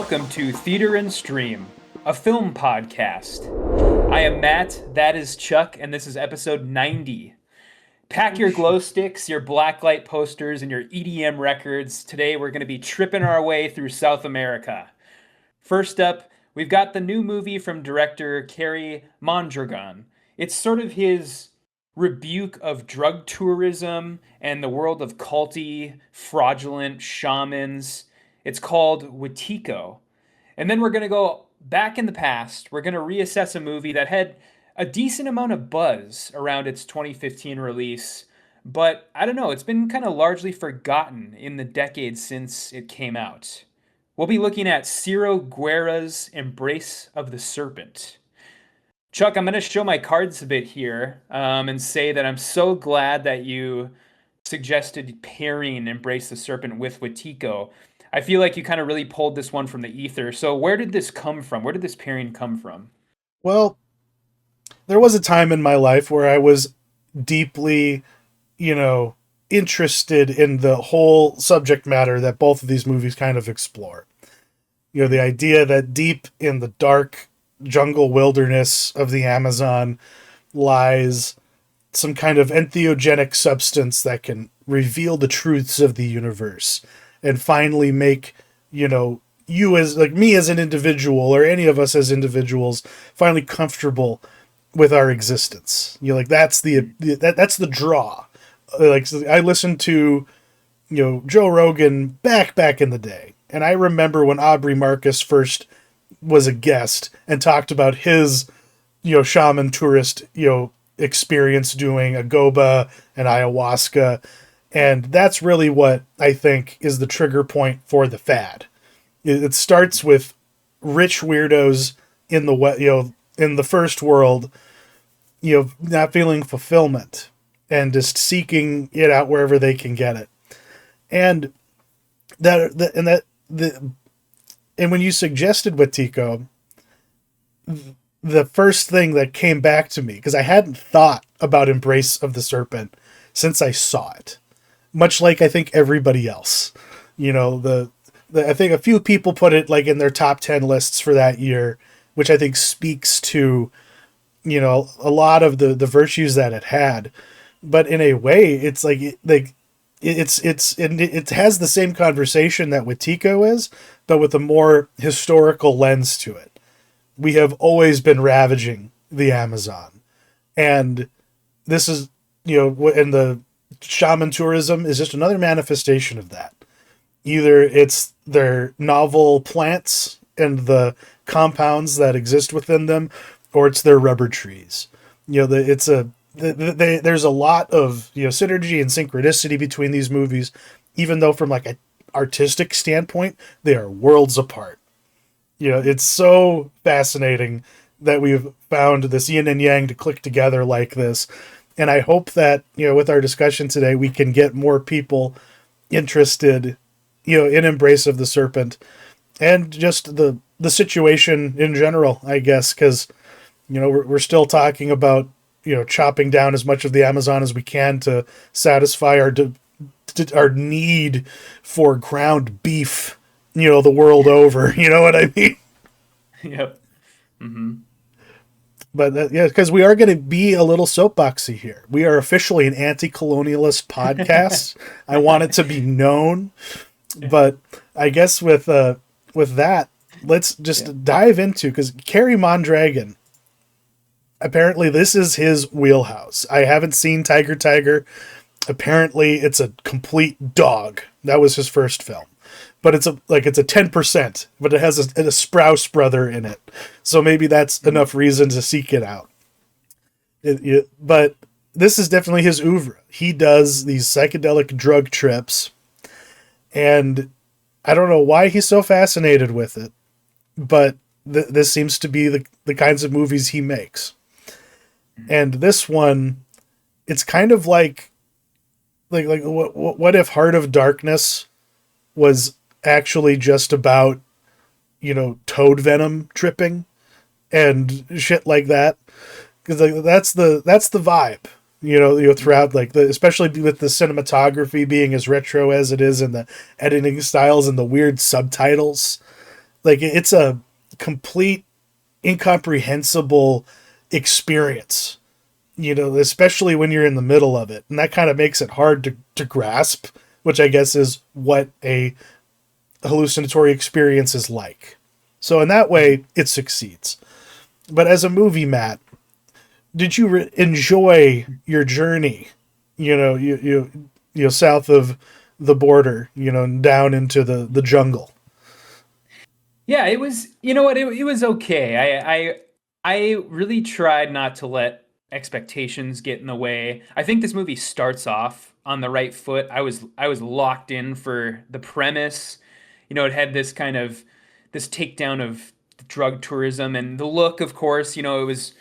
welcome to Theater and Stream, a film podcast. I am Matt, that is Chuck, and this is episode 90. Pack your glow sticks, your blacklight posters, and your EDM records. Today we're going to be tripping our way through South America. First up, we've got the new movie from director Kerry Mondragon. It's sort of his rebuke of drug tourism and the world of culty, fraudulent shamans. It's called Wetiko. And then we're going to go back in the past. We're going to reassess a movie that had a decent amount of buzz around its 2015 release, but I don't know, it's been kind of largely forgotten in the decades since it came out. We'll be looking at Ciro Guerra's Embrace of the Serpent. Chuck, I'm going to show my cards a bit here and say that I'm so glad that you suggested pairing Embrace the Serpent with Wetiko. I feel like you kind of really pulled this one from the ether. So where did this come from? Where did this pairing come from? Well, there was a time in my life where I was deeply, interested in the whole subject matter that both of these movies kind of explore. The idea that deep in the dark jungle wilderness of the Amazon lies some kind of entheogenic substance that can reveal the truths of the universe and finally make, you as like me as an individual or any of us as individuals finally comfortable with our existence. That's that's the draw. Like, I listened to, Joe Rogan back in the day. And I remember when Aubrey Marcus first was a guest and talked about his, shaman tourist, experience doing agoba and ayahuasca. And that's really what I think is the trigger point for the fad. It starts with rich weirdos in the first world, not feeling fulfillment and just seeking it out wherever they can get it. And and when you suggested Wetiko, the first thing that came back to me, because I hadn't thought about Embrace of the Serpent since I saw it, much like I think everybody else. I think a few people put it like in their top 10 lists for that year, which I think speaks to, a lot of the virtues that it had. But in a way, it's it has the same conversation that Wetiko is, but with a more historical lens to it. We have always been ravaging the Amazon, and this is, and the shaman tourism is just another manifestation of that. Either it's their novel plants and the compounds that exist within them, or it's their rubber trees. There's a lot of synergy and synchronicity between these movies, even though from like an artistic standpoint they are worlds apart. It's so fascinating that we've found this yin and yang to click together like this. And I hope that, with our discussion today, we can get more people interested, in Embrace of the Serpent and just the situation in general, I guess, because, we're still talking about, chopping down as much of the Amazon as we can to satisfy our need for ground beef, the world over. You know what I mean? Yep. Mm-hmm. But because we are going to be a little soapboxy here. We are officially an anti-colonialist podcast. I want it to be known. But I guess with that, let's just dive into, because Kerry Mondragon, apparently this is his wheelhouse. I haven't seen Tiger. Apparently it's a complete dog. That was his first film. But it's a 10%, but it has a Sprouse brother in it. So maybe that's enough reason to seek it out. But this is definitely his oeuvre. He does these psychedelic drug trips, and I don't know why he's so fascinated with it, but this seems to be the kinds of movies he makes. And this one, it's kind of like what if Heart of Darkness was actually just about, toad venom tripping and shit like that? Because that's the vibe, throughout, especially with the cinematography being as retro as it is, and the editing styles and the weird subtitles. Like it's a complete incomprehensible experience, especially when you're in the middle of it. And that kind of makes it hard to grasp, which I guess is what a hallucinatory experience is like. So in that way, it succeeds. But as a movie, Matt, did you enjoy your journey? South of the border, down into the jungle. Yeah, it was, you know what, it was okay. I really tried not to let expectations get in the way. I think this movie starts off on the right foot. I was locked in for the premise. It had this kind of this takedown of drug tourism and the look, of course, it was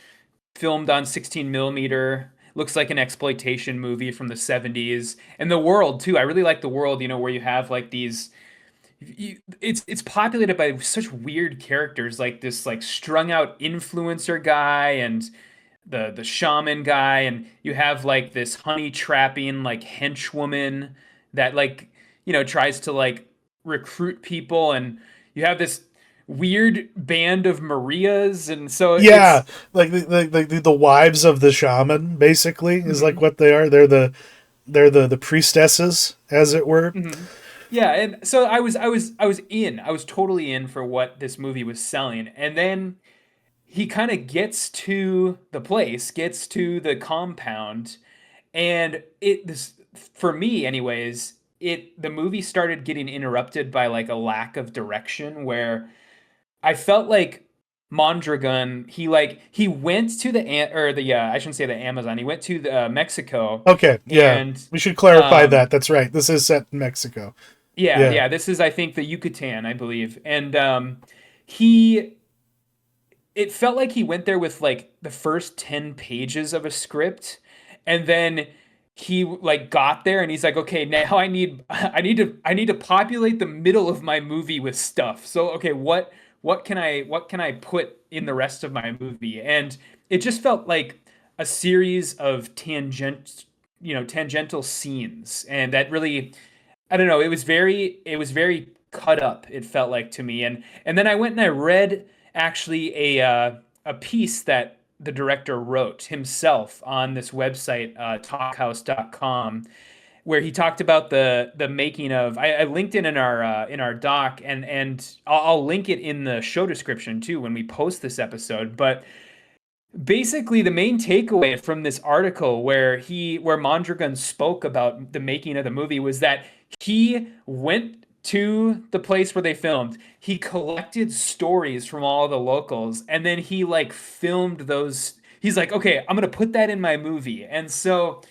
filmed on 16 millimeter. Looks like an exploitation movie from the 70s. And the world too. I really like the world, where you have like these it's populated by such weird characters like this like strung out influencer guy and the shaman guy, and you have like this honey trapping like henchwoman that like tries to like recruit people, and you have this weird band of Marias, and so Yeah, it's like the wives of the shaman basically is like Mhm, what they are. They're the priestesses, as it were. mhm. Yeah, and so I was totally in for what this movie was selling, and then he kind of gets to the place, gets to the compound, and it this for me anyways, the movie started getting interrupted by like a lack of direction where I felt like Mondragon, he went to the I shouldn't say the Amazon. He went to the Mexico, Okay, yeah, and we should clarify um that. That's right. This is set in Mexico. yeah, Yeah. yeah, this is I think the Yucatan, I believe. And he it felt like he went there with like the first 10 pages of a script, and then he like got there and he's like, okay, now I need to populate the middle of my movie with stuff. So okay, what can I put in the rest of my movie? And it just felt like a series of tangential scenes, and that really, I don't know. It was very cut up. It felt like to me, and then I went and I read actually a piece that the director wrote himself on this website, talkhouse.com, where he talked about the making of. I linked it in our doc, and I'll link it in the show description too when we post this episode. But basically the main takeaway from this article where Mondragon spoke about the making of the movie was that he went to the place where they filmed. He collected stories from all the locals, and then he like filmed those. He's like, okay, I'm gonna put that in my movie. And so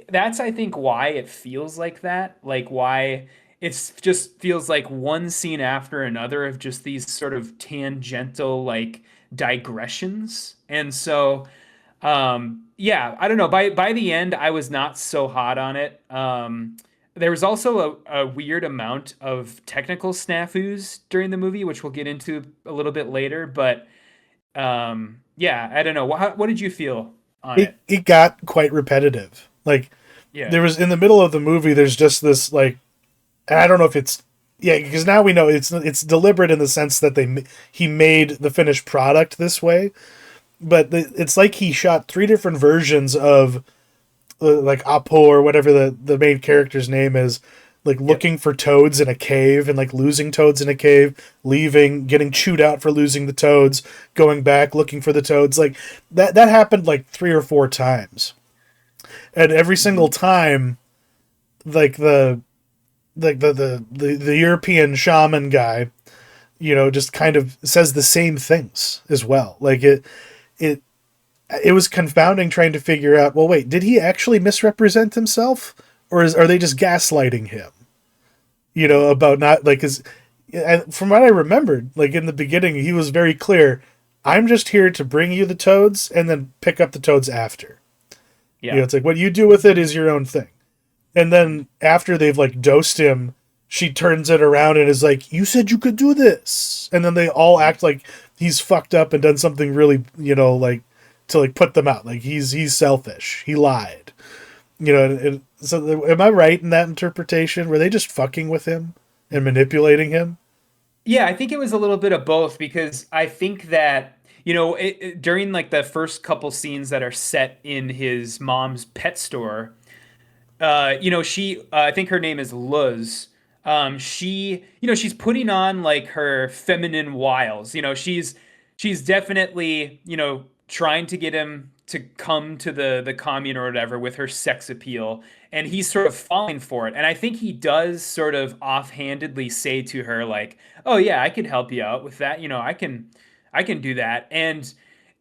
that's I think why it feels like that. Like why it's just feels like one scene after another of just these sort of tangential like digressions. And so yeah, I don't know. By the end I was not so hot on it. There was also a weird amount of technical snafus during the movie, which we'll get into a little bit later. But yeah, I don't know. What did you feel on it it? it got quite repetitive. Like Yeah. there was in the middle of the movie, there's just this like, and I don't know if it's, yeah, because now we know it's deliberate in the sense that he made the finished product this way, but it's like he shot three different versions of like Apo or whatever the main character's name is, like Yep. looking for toads in a cave and like losing toads in a cave, leaving, getting chewed out for losing the toads, going back looking for the toads. Like that happened like three or four times, and every single Mhm. time, like the European shaman guy, just kind of says the same things as well. Like it it was confounding trying to figure out, well, wait, did he actually misrepresent himself, or are they just gaslighting him? About not like his. From what I remembered, like in the beginning, he was very clear. I'm just here to bring you the toads and then pick up the toads after. Yeah. It's like what you do with it is your own thing. And then after they've like dosed him, she turns it around and is like, "You said you could do this." And then they all act like he's fucked up and done something really, like to like put them out. Like he's selfish. He lied. So am I right in that interpretation? Were they just fucking with him and manipulating him? Yeah, I think it was a little bit of both because I think that, during like the first couple scenes that are set in his mom's pet store, I think her name is Luz. She's putting on like her feminine wiles. She's definitely, trying to get him to come to the commune or whatever with her sex appeal, and he's sort of falling for it. And I think he does sort of offhandedly say to her like, "Oh yeah, I could help you out with that. I can do that." And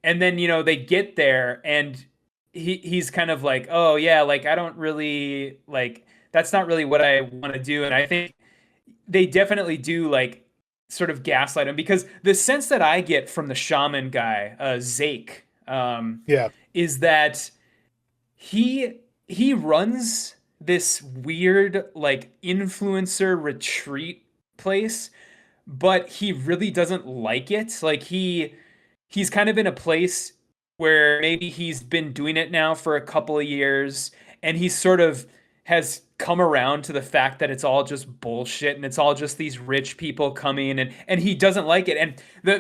then, they get there and he's kind of like, oh yeah, like I don't really like that's not really what I want to do. And I think they definitely do like sort of gaslight him because the sense that I get from the shaman guy, Zake, Yeah. is that he runs this weird like influencer retreat place, but he really doesn't like it. Like he's kind of in a place where maybe he's been doing it now for a couple of years and he sort of has come around to the fact that it's all just bullshit and it's all just these rich people coming and he doesn't like it. And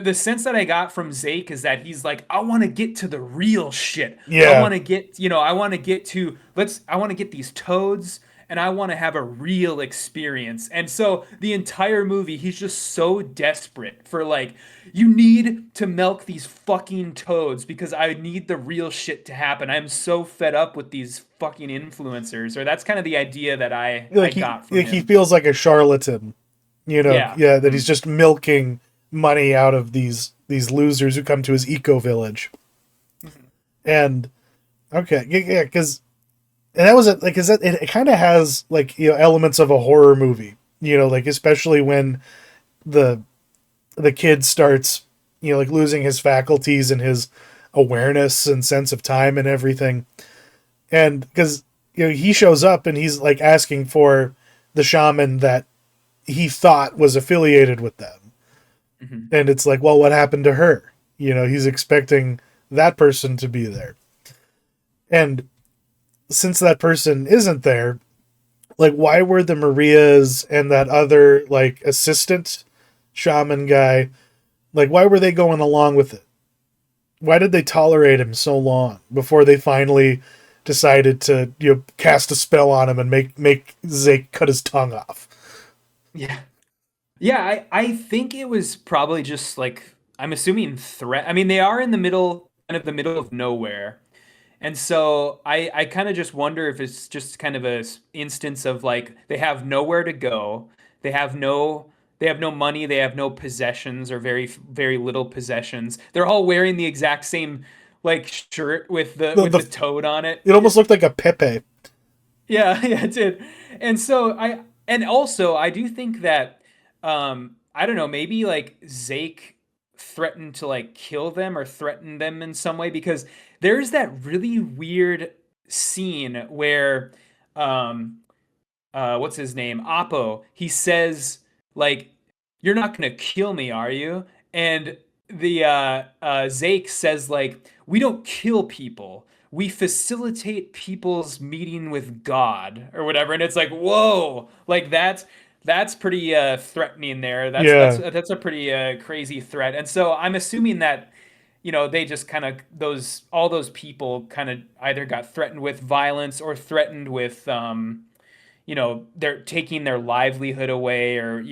the sense that I got from Zake is that he's like, I want to get to the real shit. I Yeah. want to get, I want to get to I want to get these toads and I want to have a real experience. And so the entire movie, he's just so desperate for like, you need to milk these fucking toads because I need the real shit to happen. I'm so fed up with these fucking influencers. Or that's kind of the idea that I got from He him. feels like a charlatan, Yeah. yeah, that Hmm. he's just milking money out of these losers who come to his eco village. And okay, yeah, because and that was it, like, cause it kind of has like elements of a horror movie, like especially when the the kid starts like losing his faculties and his awareness and sense of time and everything, and because he shows up and he's like asking for the shaman that he thought was affiliated with them, Hmm. and it's like, well, what happened to her? He's expecting that person to be there, and since that person isn't there, like, why were the Marias and that other like assistant shaman guy, like, why were they going along with it? Why did they tolerate him so long before they finally decided to cast a spell on him and make Zeke cut his tongue off? Yeah. Yeah, I think it was probably just like I'm assuming threat. I mean, they are in the middle, kind of the middle of nowhere. And so I kind of just wonder if it's just kind of a instance of like they have nowhere to go. They have no they have no money, they have no possessions or very little possessions. They're all wearing the exact same like shirt with the The, with the the toad on it. it almost looked like a Pepe. Yeah, yeah, it did. And also I do think that I don't know, maybe like Zake threatened to like kill them or threaten them in some way because there's that really weird scene where um what's his name? Oppo, he says like, "You're not gonna kill me, are you?" And the Zake says like, "We don't kill people. We facilitate people's meeting with God or whatever." And it's like, whoa, like that's pretty threatening there. Yeah. That's a pretty crazy threat. And so I'm assuming that they just kind of those all those people kind of either got threatened with violence or threatened with they're taking their livelihood away or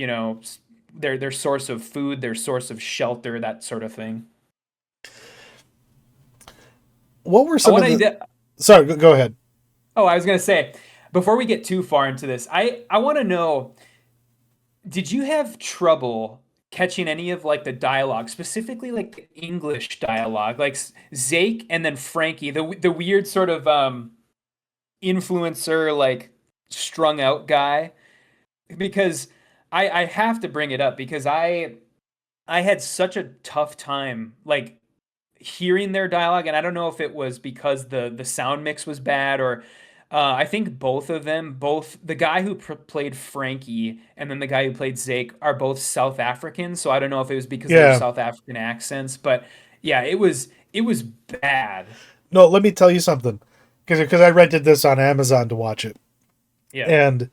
their source of food, their source of shelter, that sort of thing. What were I some want of the? to Sorry, go ahead. Oh, I was going to say before we get too far into this, I want to know, did you have trouble catching any of like the dialogue, specifically like the English dialogue, like Zake and then Frankie, the weird sort of influencer like strung out guy? Because I have to bring it up because I had such a tough time like hearing their dialogue, and I don't know if it was because the sound mix was bad or I think both of them, both the guy who played Frankie and then the guy who played Zake are both South African, so I don't know if it was because of their Yeah. South African accents, but yeah, it was bad. No, let me tell you something, because I rented this on Amazon to watch it, Yeah. and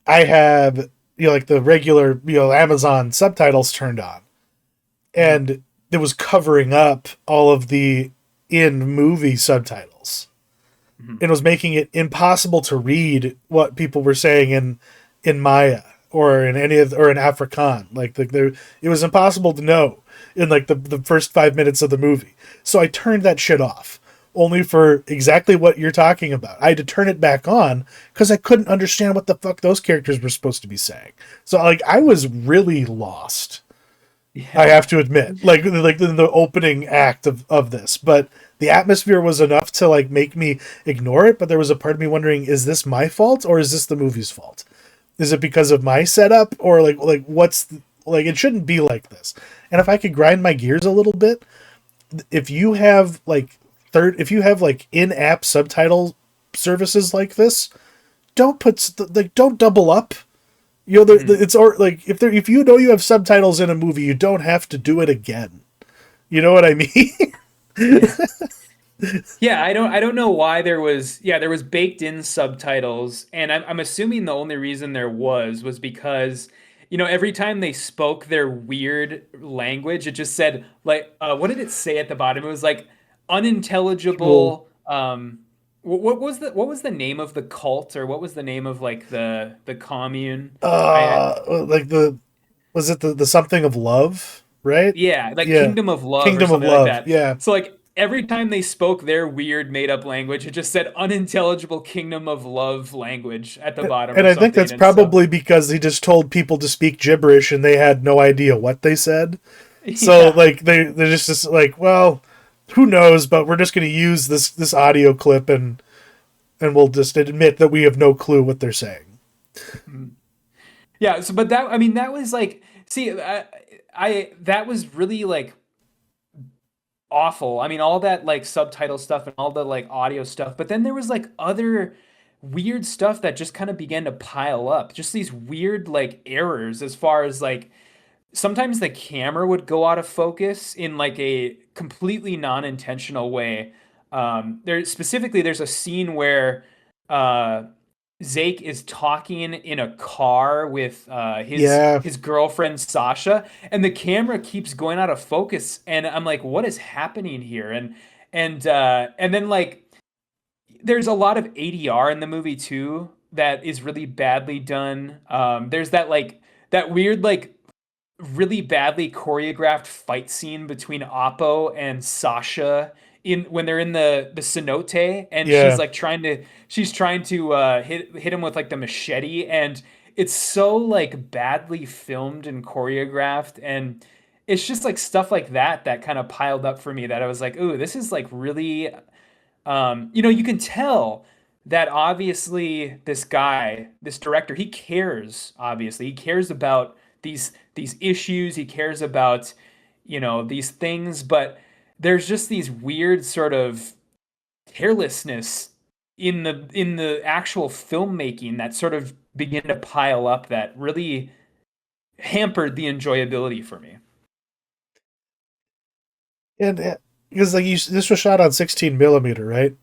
I have like the regular, Amazon subtitles turned on, and it was covering up all of the in-movie subtitles. Mhm. It was making it impossible to read what people were saying in Maya or in Afrikaan. Like it was impossible to know in like the first 5 minutes of the movie. So I turned that shit off, only for exactly what you're talking about. I had to turn it back on because I couldn't understand what the fuck those characters were supposed to be saying. So like I was really lost. I Yeah. have to admit, like in the opening act of this, but the atmosphere was enough to like make me ignore it. But there was a part of me wondering, is this my fault or is this the movie's fault? Is it because of my setup or like what's like it shouldn't be like this? And if I could grind my gears a little bit, if you have if you have like in-app subtitle services like this, don't double up. It's or like if you know you have subtitles in a movie, you don't have to do it again. You know what I mean? Yeah. Yeah, I don't know why there was baked in subtitles, and I'm assuming the only reason there was because every time they spoke their weird language, it just said like what did it say at the bottom? It was like Well, unintelligible. What was the name of the cult, or what was the name of like the commune? I like was it the something of love, right? Yeah, like Yeah, Kingdom of Love or Kingdom of something like Love. that. Yeah, So like every time they spoke their weird made up language, it just said unintelligible Kingdom of Love language at the bottom and or I think that's something. And so probably because he just told people to speak gibberish and they had no idea what they said. So yeah. like they're just like, well, who knows? But we're just going to use this audio clip and we'll just admit that we have no clue what they're saying. Mhm. Yeah, so but that I mean that was like see I that was really like awful. I mean, all that like subtitle stuff and all the like audio stuff, but then there was like other weird stuff that just kind of began to pile up. Just these weird like errors as far as like sometimes the camera would go out of focus in like a completely non-intentional way. There's a scene where uh Zake is talking in a car with his Yeah, his girlfriend Sasha, and the camera keeps going out of focus, and I'm like, what is happening here? And then like there's a lot of ADR in the movie too that is really badly done. There's that weird like really badly choreographed fight scene between Oppo and Sasha in when they're in the cenote, and yeah. she's trying to hit him with like the machete, and it's so like badly filmed and choreographed, and it's just like stuff like that kind of piled up for me that I was like, ooh, this is like really you can tell that obviously this guy, this director, he cares. Obviously, he cares about these issues. He cares about these things, but there's just these weird sort of carelessness in the actual filmmaking that sort of begin to pile up that really hampered the enjoyability for me. And because like this was shot on 16 millimeter, right?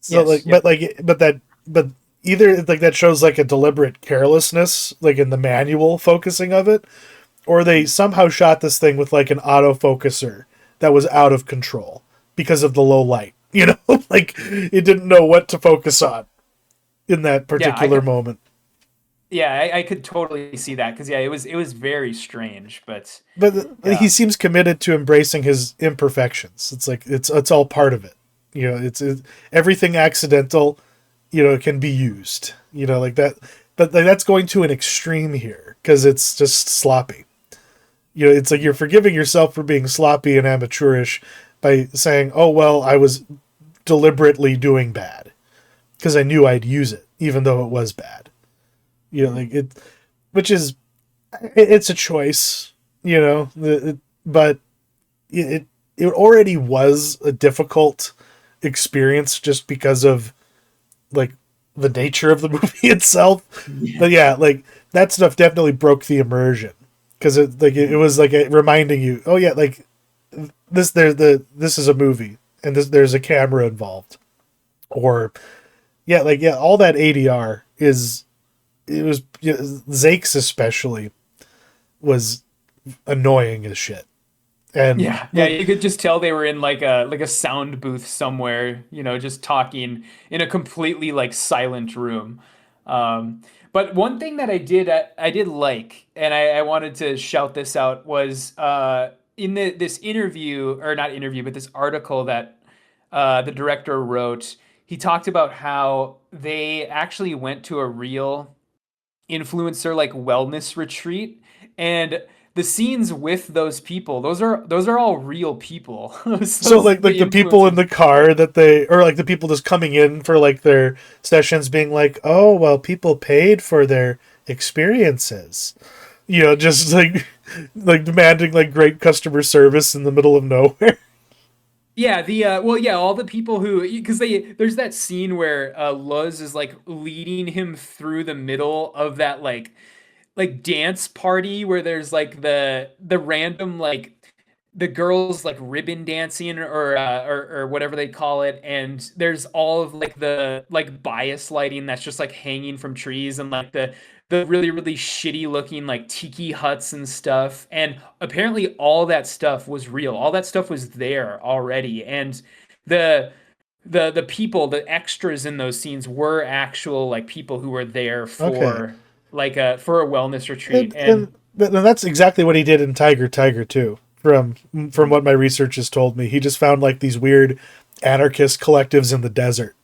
So Yes. like, Yep. but either like that shows like a deliberate carelessness, like in the manual focusing of it, or they somehow shot this thing with like an autofocuser that was out of control because of the low light. Like it didn't know what to focus on in that Yeah. particular moment. I could totally see that because yeah, it was very strange, but But he yeah. seems committed to embracing his imperfections. It's like it's all part of it. Everything accidental, can be used. Like that. But like, that's going to an extreme here because it's just sloppy. It's like you're forgiving yourself for being sloppy and amateurish by saying, "Oh well, I was deliberately doing bad because I knew I'd use it, even though it was bad." Like it, which is it's a choice, but it already was a difficult experience just because of like the nature of the movie itself. Yeah. But yeah, like that stuff definitely broke the immersion because it was like reminding you, oh yeah, like this is a movie and there's a camera involved, or yeah, like yeah, all that ADR it was, you know, Zakes especially was annoying as shit. And Yeah, yeah, you could just tell they were in like a sound booth somewhere, just talking in a completely like silent room. Um, but one thing that I did like, and I wanted to shout this out, was in this interview, or not interview, but this article that the director wrote. He talked about how they actually went to a real influencer like wellness retreat, and the scenes with those people, those are all real people. so Those like the the people in influencers. the car that they, or like the people just coming in for like their sessions being like, oh well, people paid for their experiences. You know, just like demanding like great customer service in the middle of nowhere. Yeah, well, yeah, all the people who, because there's that scene where Luz is like leading him through the middle of that like dance party where there's like the random like the girls like ribbon dancing or whatever they call it, and there's all of like the like bias lighting that's just like hanging from trees, and like the really really shitty looking like tiki huts and stuff, and apparently all that stuff was real, all that stuff was there already, and the the people, the extras in those scenes were actual like people who were there Okay. for a wellness retreat. And And that's exactly what he did in Tiger too. From what my research has told me, he just found like these weird anarchist collectives in the desert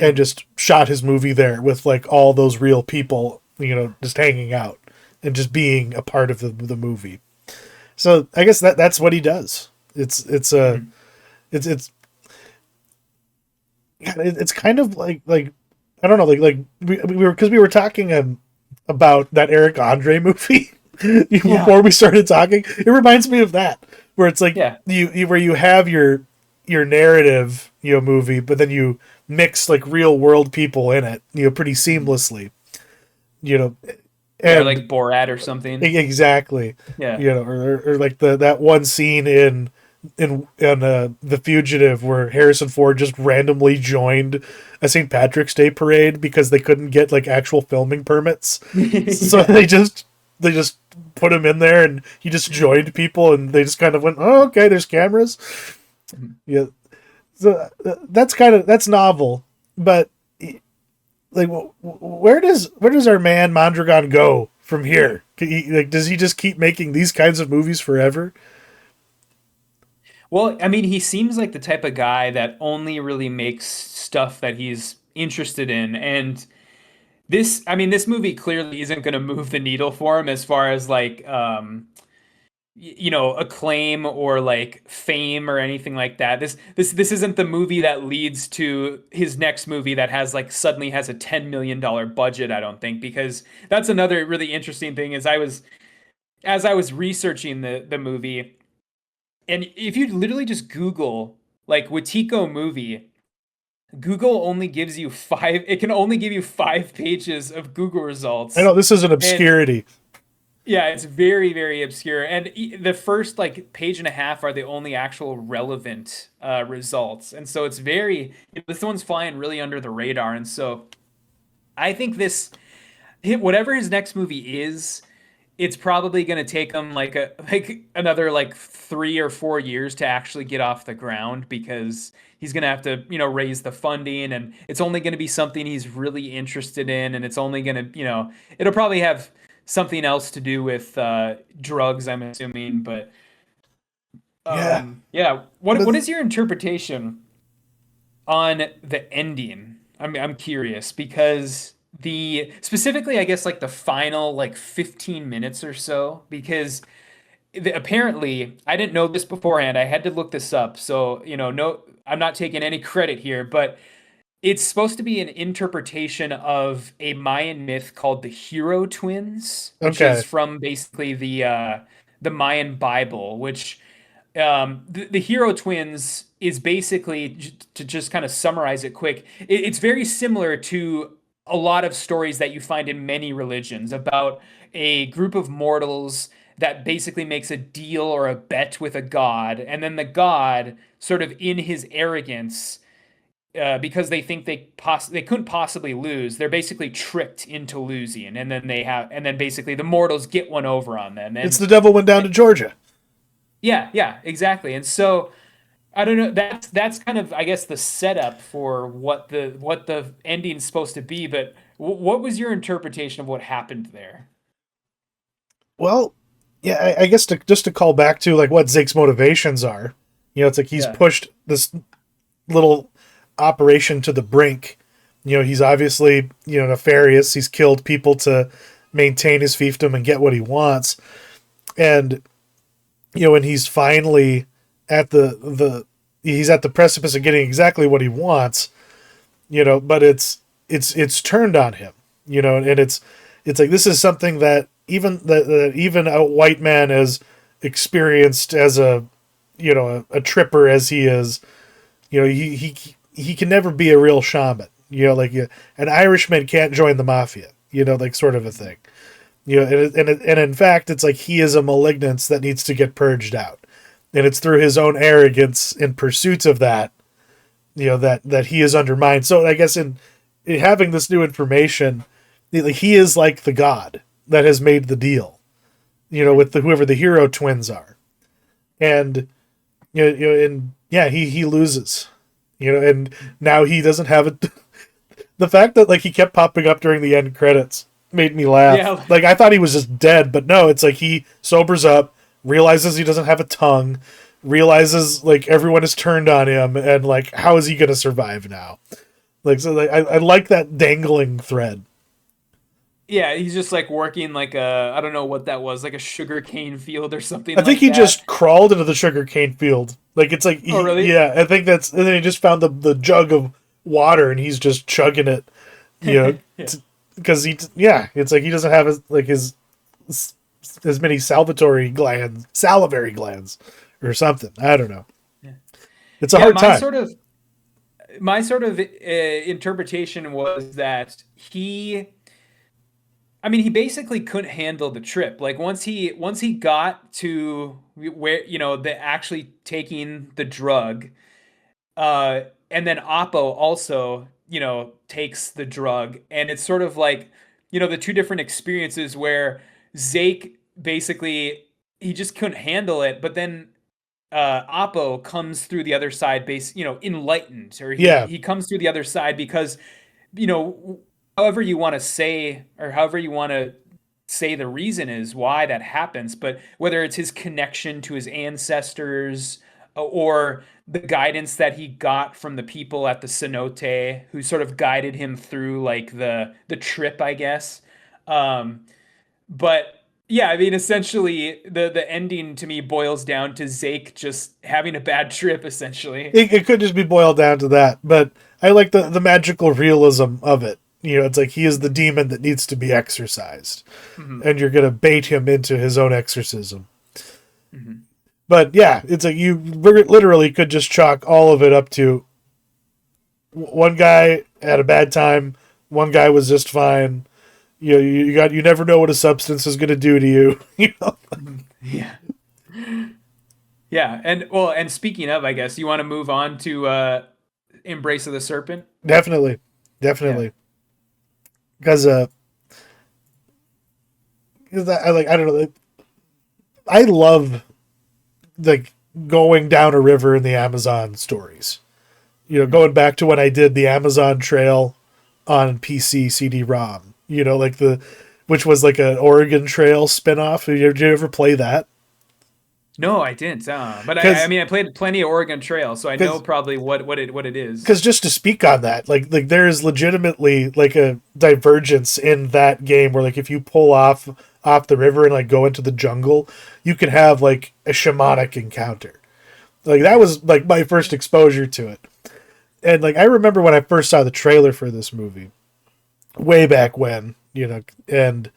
and mm, just shot his movie there with like all those real people, you know, just hanging out and just being a part of the movie. So I guess that's what he does. It's a mm, it's it's kind of like I don't know, like we were, because we were talking about that Eric Andre movie yeah, before we started talking. It reminds me of that, where it's like yeah. where you have your narrative, you know, movie, but then you mix like real world people in it, you know, pretty Mhm. seamlessly, you know, Yeah, or and like Borat or something. exactly, Yeah. you know, or like that one scene in The Fugitive where Harrison Ford just randomly joined a St. Patrick's Day parade because they couldn't get like actual filming permits, so Yeah. they just put him in there and he just joined people and they just kind of went, oh okay, there's cameras. Yeah, so that's novel, but like where does our man Mondragon go from here? Like, does he just keep making these kinds of movies forever? Well, I mean, he seems like the type of guy that only really makes stuff that he's interested in. And I mean, this movie clearly isn't going to move the needle for him as far as like, acclaim or like fame or anything like that. This isn't the movie that leads to his next movie that has like suddenly has a $10 million budget, I don't think, because that's another really interesting thing is as I was researching the movie, and if you literally just Google like Wetiko movie, Google only gives you five. It can only give you 5 pages of Google I results, know this is an and obscurity. yeah, it's very very obscure. And the first like page and a half are the only actual relevant results, and so it's very this one's flying really under the radar. And so I think whatever his next movie is, it's probably going to take him like another like 3 or 4 years to actually get off the ground, because he's going to have to raise the funding, and it's only going to be something he's really interested in, and it's only going to it'll probably have something else to do with drugs, I'm assuming. But Yeah, yeah, what but what is your interpretation on the ending? I'm curious because the specifically, I guess, like the final like 15 minutes or so, because apparently I didn't know this beforehand. I had to look this up. So, no, I'm not taking any credit here, but it's supposed to be an interpretation of a Mayan myth called the Hero Twins, which is okay. from basically the Mayan Bible, which the Hero Twins is basically, to just kind of summarize it quick, it's very similar to a lot of stories that you find in many religions about a group of mortals that basically makes a deal or a bet with a god, and then the god, sort of in his arrogance, because they think they couldn't possibly lose. They're basically tricked into losing, and then basically the mortals get one over on them. It's And the devil went down to Georgia. yeah, exactly. And so I don't know. That's kind of, I guess, the setup for what the ending's supposed to be. But what was your interpretation of what happened there? Well, yeah, I guess just to call back to like what Zake's motivations are. It's like he's Yeah. pushed this little operation to the brink. He's obviously, nefarious. He's killed people to maintain his fiefdom and get what he wants. And, when he's finally at he's at the precipice of getting exactly what he wants, but it's turned on him, and it's like, this is something that even a white man as experienced as a tripper as he is, he can never be a real shaman. Like an Irishman can't join the mafia. Like sort of a thing. And in fact, it's like he is a malignance that needs to get purged out, and it's through his own arrogance in pursuit of that, that he is undermined. So I guess in having this new information, he is like the god that has made the deal, with whoever the hero twins are, and and yeah, he loses, and now he doesn't have it. The fact that like he kept popping up during the end credits made me laugh. Yeah. Like I thought he was just dead, but no, it's like he sobers up, realizes he doesn't have a tongue, realizes like everyone has turned on him, and like how is he going to survive now? Like so, like I like that dangling thread. Yeah, he's just like working like I don't know what that was, like a sugar cane field or something I think like he that. just crawled into the sugarcane field. Like it's like Oh, really? yeah, I think that's, and then he just found the jug of water and he's just chugging it, Yeah. because yeah, it's like he doesn't have his as many salivary glands or something. I don't know. Yeah. It's a Yeah, hard my time. sort of interpretation was that he basically couldn't handle the trip. Like once he got to where, the actually taking the drug, and then Oppo also, takes the drug, and it's sort of like, the two different experiences where Zake basically, he just couldn't handle it, but then Oppo comes through the other side, enlightened, or he Yeah, he comes through the other side because, you know, however you want to say, or however you want to say the reason is why that happens, but whether it's his connection to his ancestors, or the guidance that he got from the people at the cenote who sort of guided him through like the trip, I guess. Um, but yeah, essentially the ending to me boils down to Zake just having a bad trip, essentially. it could just be boiled down to that, but I like the magical realism of it. It's like he is the demon that needs to be exorcised, Hmm. and you're gonna bait him into his own exorcism. Hmm. But yeah, it's like you literally could just chalk all of it up to one guy had a bad time, one guy was just fine. You never know what a substance is going to do to you. Yeah. Yeah, and speaking of, I guess you want to move on to Embrace of the Serpent. Definitely, Yeah. definitely, because I don't know, like, I love like going down a river in the Amazon stories. Going back to when I did the Amazon Trail on PC CD-ROM. Like which was like an Oregon Trail spinoff. Did you ever play that? No, I didn't. But Because I played plenty of Oregon Trail, so I know probably what it is. because just to speak on that, like there is legitimately like a divergence in that game where like if you pull off the river and like go into the jungle, you can have like a shamanic encounter. Like that was like my first exposure to it. And like I remember when I first saw the trailer for this movie way back when, and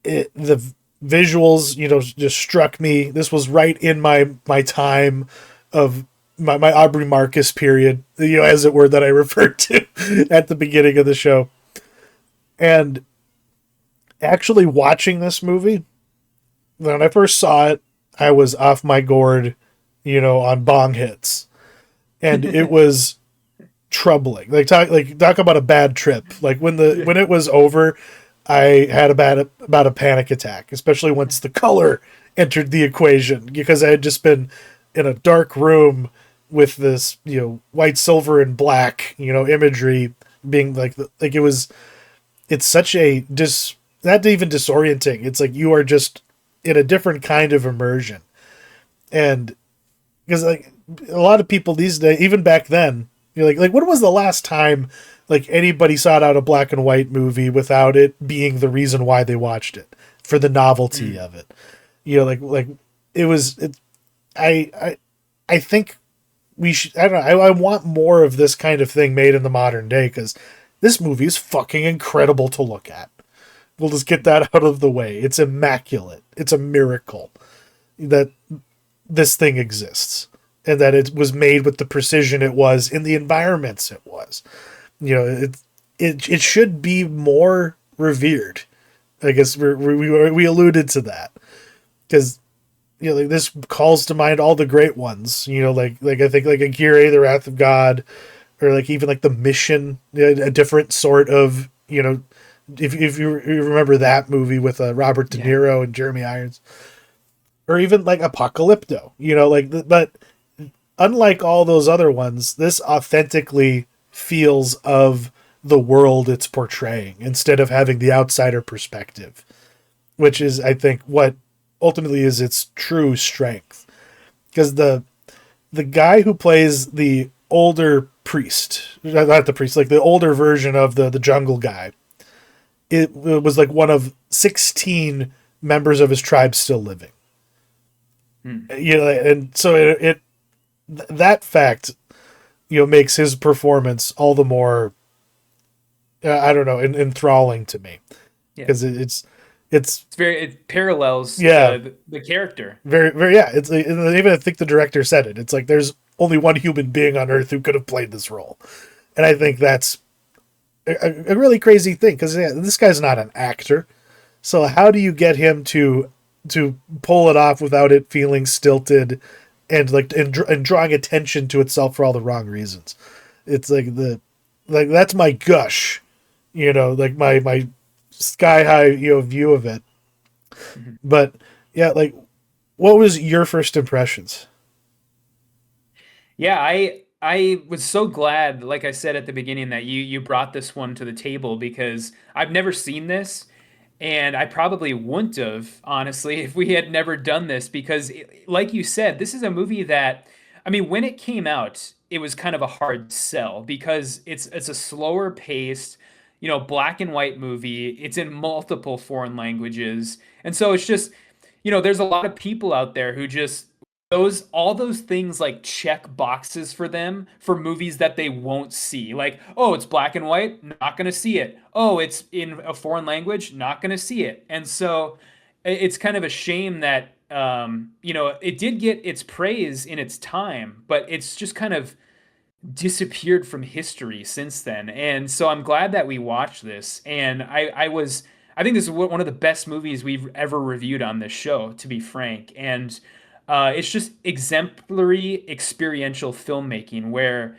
the visuals, just struck me. This was right in my time of my Aubrey Marcus period, as it were, that I referred to at the beginning of the show. And actually watching this movie, when I first saw it, I was off my gourd, on bong hits. And it was troubling. Talk about a bad trip. Like when it was over, I had about a panic attack, especially once the color entered the equation, because I had just been in a dark room with this, white, silver, and black, imagery being it's such a not even disorienting. It's like you are just in a different kind of immersion. And because like a lot of people these days, even back then, you're like when was the last time like anybody sought out a black and white movie without it being the reason why they watched it, for the novelty of it? I think we should, I don't know, I want more of this kind of thing made in the modern day, because this movie is fucking incredible to look at. We'll just get that out of the way. It's immaculate. It's a miracle that this thing exists, and that it was made with the precision it was in the environments it was. It should be more revered. I guess we alluded to that, because this calls to mind all the great ones. I think like Aguirre, The Wrath of God, or like even like The Mission, a different sort of, if you remember that movie with Robert De Niro and Jeremy Irons, or even like Apocalypto, but unlike all those other ones, this authentically feels of the world it's portraying, instead of having the outsider perspective, which is, I think, what ultimately is its true strength. Because the guy who plays the older priest, not the priest, like the older version of the jungle guy, it was like one of 16 members of his tribe still living. And so it that fact, makes his performance all the more, I don't know, enthralling to me, because it parallels the character very, very. Yeah, it's even, I think the director said it. It's like there's only one human being on Earth who could have played this role, and I think that's a really crazy thing, because this guy's not an actor. So how do you get him to pull it off without it feeling stilted and and drawing attention to itself for all the wrong reasons? It's like that's my gush, like my sky high view of it. Mm-hmm. But yeah, like, what was your first impressions? Yeah, I was so glad, like I said at the beginning, that you brought this one to the table, because I've never seen this, and I probably wouldn't have, honestly, if we had never done this, because like you said, this is a movie that, I mean, when it came out, it was kind of a hard sell, because it's a slower paced, black and white movie. It's in multiple foreign languages. And so it's just, there's a lot of people out there who just, all those things like check boxes for them for movies that they won't see. Like, oh, it's black and white, not gonna see it. Oh, it's in a foreign language, not gonna see it. And so it's kind of a shame that it did get its praise in its time, but it's just kind of disappeared from history since then. And so I'm glad that we watched this. And I think this is one of the best movies we've ever reviewed on this show, to be frank. And it's just exemplary experiential filmmaking, where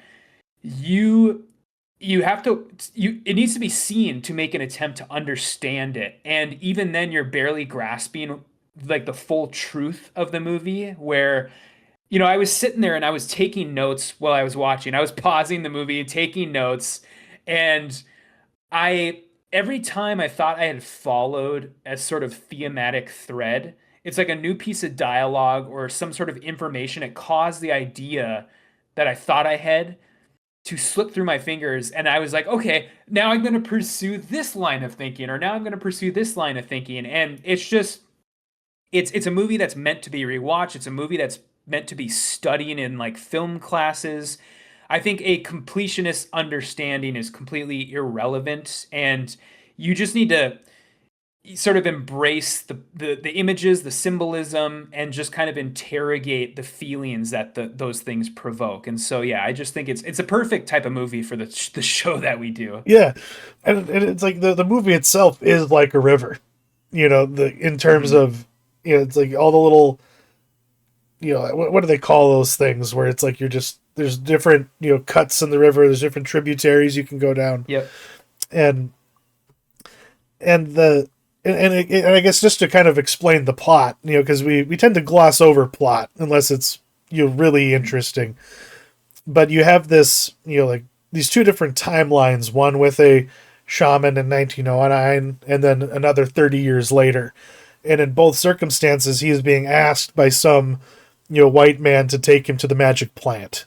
you have to it needs to be seen to make an attempt to understand it, and even then you're barely grasping like the full truth of the movie. Where I was sitting there and I was taking notes while I was watching. I was pausing the movie, taking notes, and every time I thought I had followed a sort of thematic thread, it's like a new piece of dialogue or some sort of information. It caused the idea that I thought I had to slip through my fingers. And I was like, okay, now I'm going to pursue this line of thinking, or now I'm going to pursue this line of thinking. And it's just, it's a movie that's meant to be rewatched. It's a movie that's meant to be studying in like film classes. I think a completionist understanding is completely irrelevant, and you just need to sort of embrace the images, the symbolism, and just kind of interrogate the feelings that those things provoke. And so, yeah, I just think it's a perfect type of movie for the show that we do. Yeah, and it's like the movie itself is like a river, in terms of, it's like all the little, what do they call those things where it's like you're just there's different cuts in the river. There's different tributaries you can go down, Yep. and and the and I guess just to kind of explain the plot, because we tend to gloss over plot unless it's really interesting. But you have this, like these two different timelines, one with a shaman in 1909 and then another 30 years later. And in both circumstances, he is being asked by some, white man to take him to the magic plant.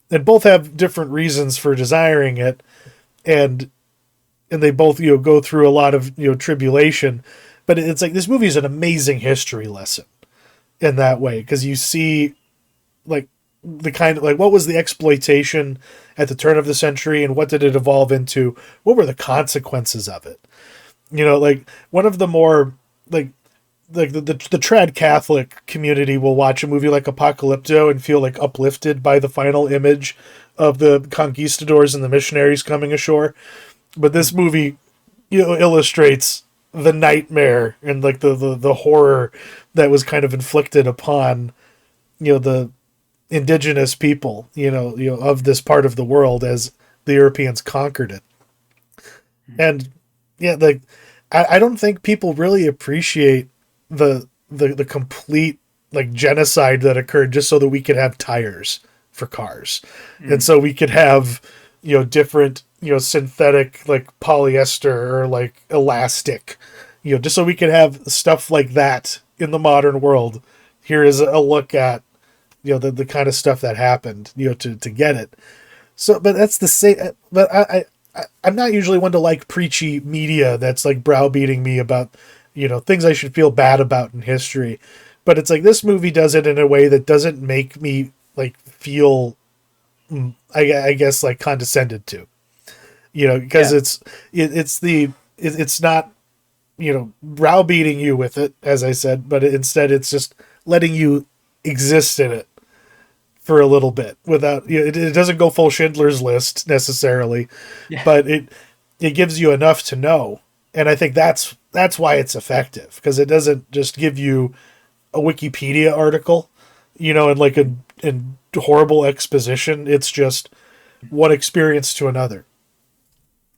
And both have different reasons for desiring it. And they both, go through a lot of, tribulation. But it's like this movie is an amazing history lesson in that way, because you see like the kind of like what was the exploitation at the turn of the century and what did it evolve into? What were the consequences of it? Like one of the more like the trad Catholic community will watch a movie like Apocalypto and feel like uplifted by the final image of the conquistadors and the missionaries coming ashore. But this movie, illustrates the nightmare and like the horror that was kind of inflicted upon, the indigenous people, of this part of the world as the Europeans conquered it. And yeah, like I don't think people really appreciate the complete like genocide that occurred just so that we could have tires for cars. And so we could have, different, synthetic like polyester or like elastic, just so we could have stuff like that in the modern world. Here is a look at, the kind of stuff that happened, to get it. So, but that's the same, but I'm not usually one to like preachy media that's like browbeating me about, things I should feel bad about in history. But it's like this movie does it in a way that doesn't make me like feel, I guess, like condescended to, because it's not, browbeating you with it, as I said, but instead it's just letting you exist in it for a little bit without, it doesn't go full Schindler's List necessarily, Yeah. but it gives you enough to know. And I think that's why it's effective, because it doesn't just give you a Wikipedia article, and like a horrible exposition. It's just one experience to another.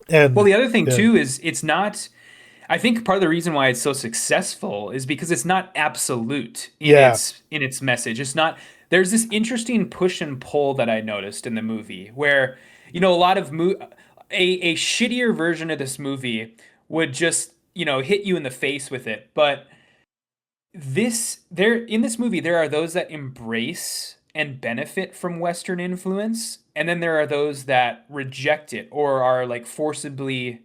And Well, the other thing yeah, too is it's not. I think part of the reason why it's so successful is because it's not absolute yeah, in its message. It's not. There's this interesting push and pull that I noticed in the movie where a lot of a shittier version of this movie would just hit you in the face with it, but in this movie there are those that embrace and benefit from Western influence, and then there are those that reject it or are like forcibly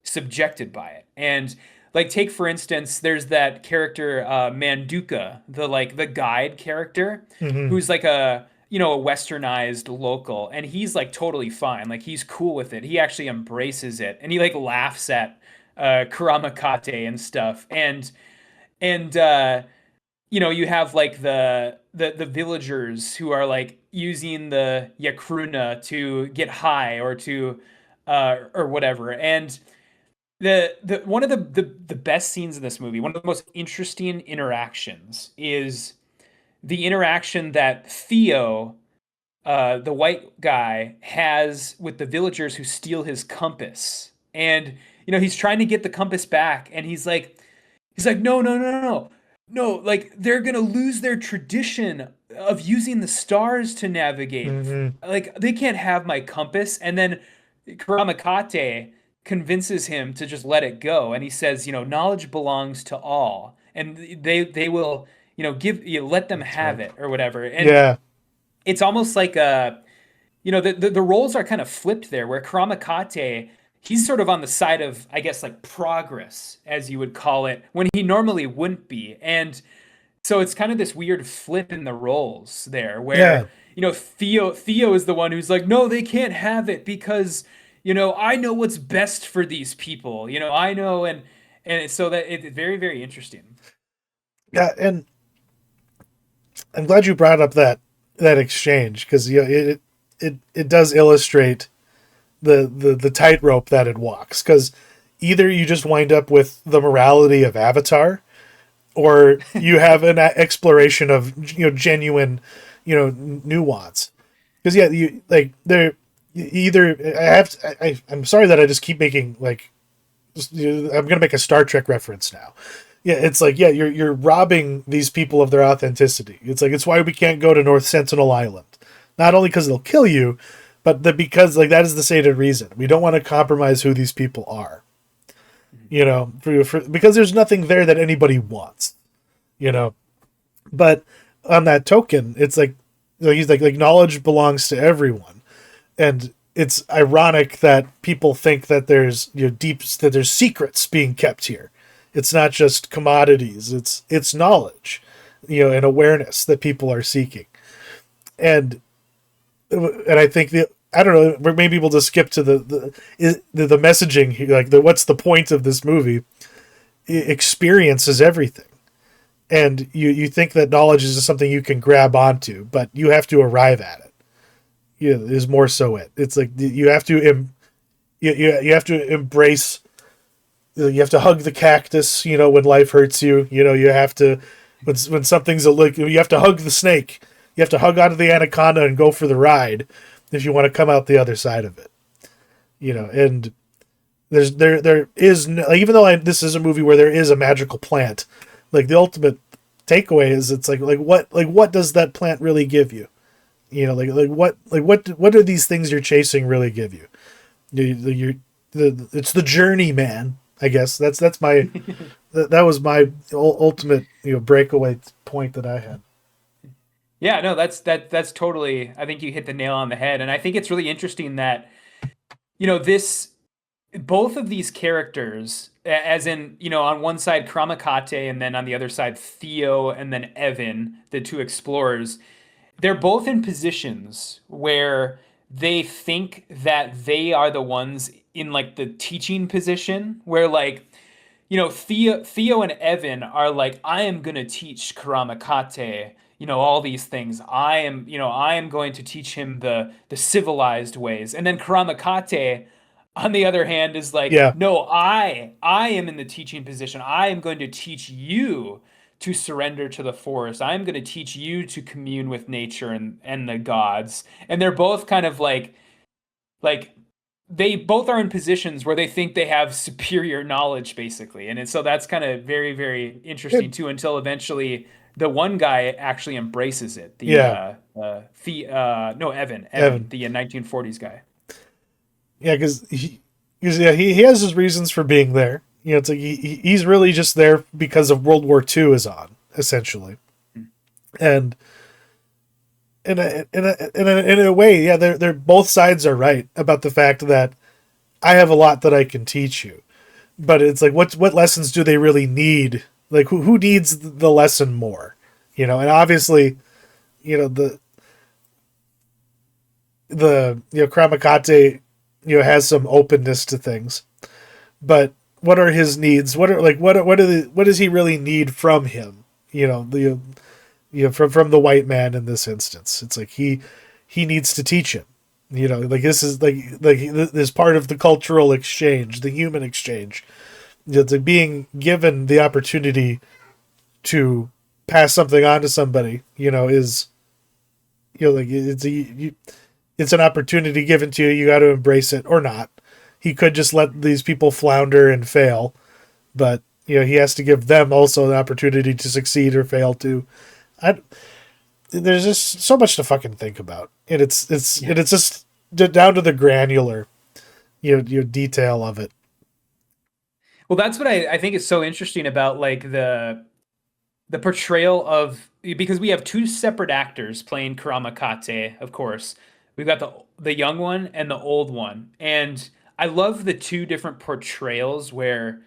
subjected by it. And like take for instance, there's that character Manduka, the guide character, hmm, who's like a westernized local, and he's like totally fine. Like he's cool with it. He actually embraces it, and he like laughs at Karamakate and stuff. And you have like the villagers who are like using the yakruna to get high or whatever. And the one of the best scenes in this movie, one of the most interesting interactions, is the interaction that Theo, the white guy, has with the villagers who steal his compass. And he's trying to get the compass back, and he's like, no, no, no, no, no, no, like they're gonna lose their tradition of using the stars to navigate. hmm, Like they can't have my compass. And then Karamakate convinces him to just let it go, and he says, knowledge belongs to all, and they will, give let them that's have right. it or whatever. And Yeah, it's almost like the roles are kind of flipped there, where Karamakate, he's sort of on the side of, I guess, like progress, as you would call it, when he normally wouldn't be. And so it's kind of this weird flip in the roles there, yeah, where Theo is the one who's like, no, they can't have it because I know what's best for these people. I know, and so that it's very, very interesting. yeah. And I'm glad you brought up that exchange, because it does illustrate the tightrope that it walks. Because either you just wind up with the morality of Avatar, or you have an exploration of genuine nuance. because yeah, you like they're either I have to, I'm sorry that I just keep making like I'm gonna make a Star Trek reference now. Yeah, it's like yeah, you're robbing these people of their authenticity. It's like it's why we can't go to North Sentinel Island, not only because they'll kill you, but because like that is the stated reason. We don't want to compromise who these people are. You know, because there's nothing there that anybody wants. You know, but on that token, it's like he's like knowledge belongs to everyone, and it's ironic that people think that there's that there's secrets being kept here. It's not just commodities; it's knowledge, and awareness that people are seeking, and I think I don't know, maybe we'll just skip to the messaging here, like what's the point of this movie? Experience is everything. And you think that knowledge is just something you can grab onto, but you have to arrive at it. Yeah, is more so it. It's like you have to you have to embrace. You have to hug the cactus. When life hurts you. You have to when something's you have to hug the snake. You have to hug onto the anaconda and go for the ride if you want to come out the other side of it. And there is no, even though this is a movie where there is a magical plant. Like the ultimate takeaway is it's like what does that plant really give you? What do these things you're chasing really give you? It's the journey, man. I guess that's my that was my ultimate breakaway point that I had. Yeah, no, that's totally. I think you hit the nail on the head, and I think it's really interesting that this both of these characters, as in on one side Kramakate, and then on the other side Theo, and then Evan, the two explorers, they're both in positions where they think that they are the ones in like the teaching position, where like Theo and Evan are like, I am gonna teach Karamakate, all these things. I am going to teach him the civilized ways. And then Karamakate, on the other hand, is like, Yeah, no, I am in the teaching position. I am going to teach you to surrender to the forest. I am going to teach you to commune with nature and the gods. And they're both kind of like they both are in positions where they think they have superior knowledge, basically. So that's kind of very, very interesting it, too, until eventually the one guy actually embraces it. yeah, No, Evan, Evan. the 1940s guy. Yeah, because he has his reasons for being there. It's like he's really just there because of World War II is on, essentially, and in a way, yeah, they're both sides are right about the fact that I have a lot that I can teach you, but it's like what lessons do they really need? Like who needs the lesson more? And obviously, the Kramakate, has some openness to things, but what are his needs? What does he really need from him? From the white man in this instance. It's like he needs to teach him. Like this is like this part of the cultural exchange, the human exchange. It's like being given the opportunity to pass something on to somebody. Is like it's an opportunity given to you. You got to embrace it or not. He could just let these people flounder and fail, but he has to give them also an opportunity to succeed or fail too. There's just so much to fucking think about, and it's just down to the granular, detail of it. Well, that's what I think is so interesting about like the portrayal of, because we have two separate actors playing Karamakate, of course. We've got the young one and the old one. And I love the two different portrayals where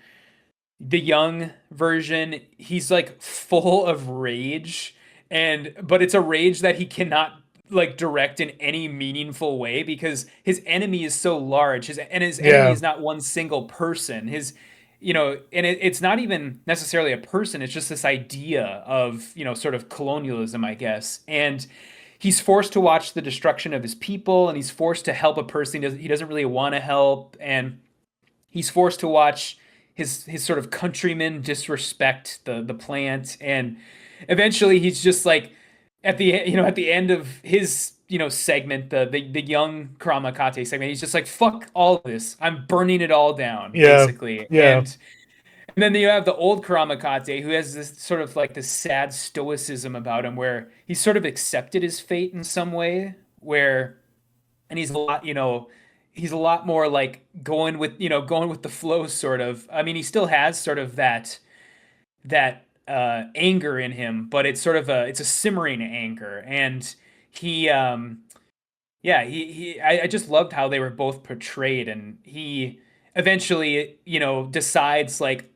the young version, he's like full of rage, but it's a rage that he cannot like direct in any meaningful way because his enemy is so large. His enemy Yeah, is not one single person. It's not even necessarily a person. It's just this idea of, sort of colonialism, I guess. And he's forced to watch the destruction of his people, and he's forced to help a person he doesn't really want to help, and he's forced to watch his sort of countrymen disrespect the plant, and eventually he's just like at the end of his segment, the young Karamakate segment. He's just like, fuck all this, I'm burning it all down, Yeah. basically. Yeah. And then you have the old Karamakate who has this sort of like this sad stoicism about him where he's sort of accepted his fate in some way, where and he's a lot more like going with the flow sort of. I mean, he still has sort of that anger in him, but it's sort of a simmering anger. And he yeah, I just loved how they were both portrayed. And he eventually, decides like,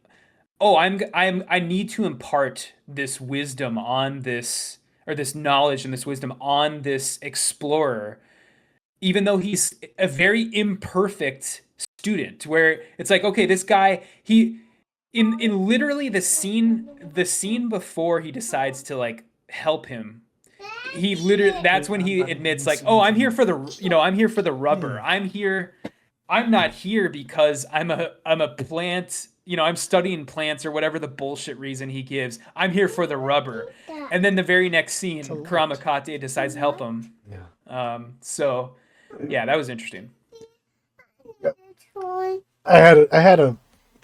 oh, I need to impart this wisdom on this, or this knowledge and this wisdom on this explorer, even though he's a very imperfect student. Where it's like, okay, this guy, he in literally the scene before he decides to like help him, he literally, that's when he admits like, oh, I'm here for the rubber. I'm not here because I'm a plant, I'm studying plants or whatever the bullshit reason he gives. I'm here for the rubber. And then the very next scene, Karamakate decides to help him. So yeah, that was interesting. I had a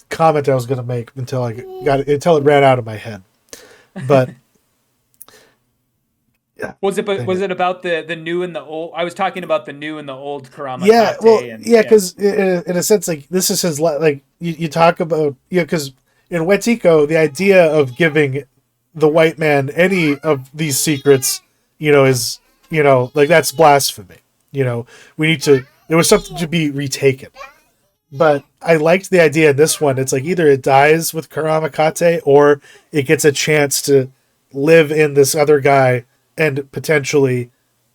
comment I was going to make until it ran out of my head. But yeah. Was it about the new and the old? I was talking about the new and the old Karamakate. Yeah, well, yeah, because in a sense, like, this is his like you talk about, because in Wetiko, the idea of giving the white man any of these secrets, is like, that's blasphemy. We need to. There was something to be retaken. But I liked the idea in this one. It's like either it dies with Karamakate or it gets a chance to live in this other guy and potentially